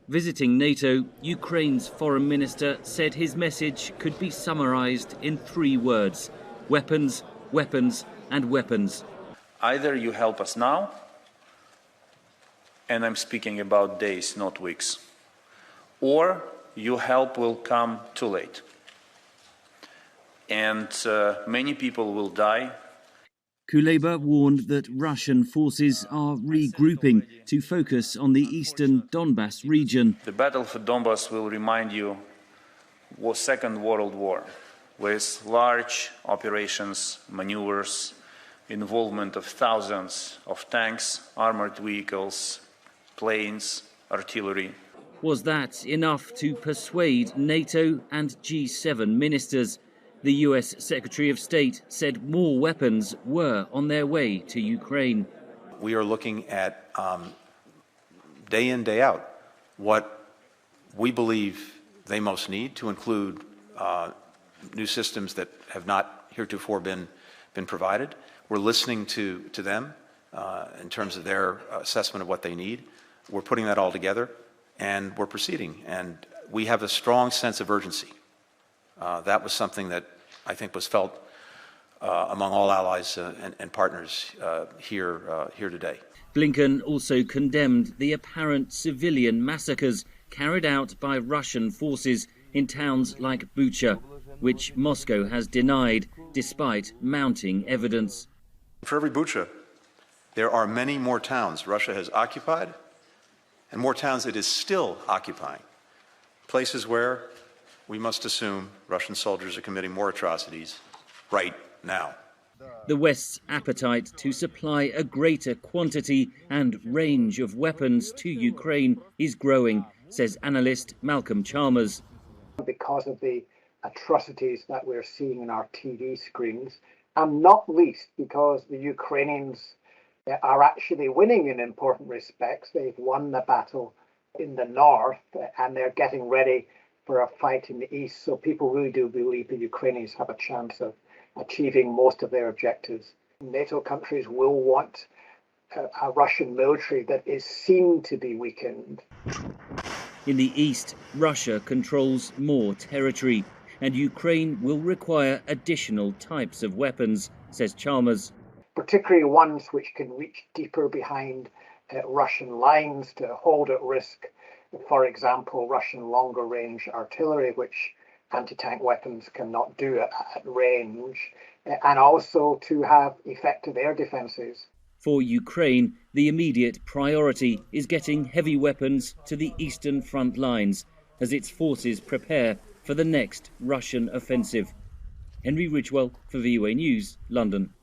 Visiting NATO, Ukraine's foreign minister said his message could be summarized in 3 words: weapons, weapons and weapons. Either you help us now, and I'm speaking about days, not weeks, or your help will come too late. And many people will die. Kuleba warned that Russian forces are regrouping to focus on the eastern Donbas region. The battle for Donbas will remind you of the Second World War, with large operations, maneuvers, involvement of thousands of tanks, armored vehicles, planes, artillery. Was that enough to persuade NATO and G7 ministers? The US Secretary of State said more weapons were on their way to Ukraine. We are looking at, day in, day out, what we believe they most need, to include new systems that have not heretofore been provided. We're listening to them in terms of their assessment of what they need. We're putting that all together, and we're proceeding. And we have a strong sense of urgency. That was something that I think was felt among all allies and partners here today. Blinken also condemned the apparent civilian massacres carried out by Russian forces in towns like Bucha, which Moscow has denied despite mounting evidence. For every Bucha, there are many more towns Russia has occupied and more towns it is still occupying, places where we must assume Russian soldiers are committing more atrocities right now. The West's appetite to supply a greater quantity and range of weapons to Ukraine is growing, says analyst Malcolm Chalmers. Because of the atrocities that we're seeing in our TV screens, and not least because the Ukrainians are actually winning in important respects. They've won the battle in the north and they're getting ready for a fight in the east. So people really do believe the Ukrainians have a chance of achieving most of their objectives. NATO countries will want a Russian military that is seen to be weakened. In the east, Russia controls more territory, and Ukraine will require additional types of weapons, says Chalmers. Particularly ones which can reach deeper behind Russian lines to hold at risk, for example, Russian longer-range artillery, which anti-tank weapons cannot do at range, and also to have effective air defences. For Ukraine, the immediate priority is getting heavy weapons to the eastern front lines as its forces prepare for the next Russian offensive. Henry Ridgwell for VOA News, London.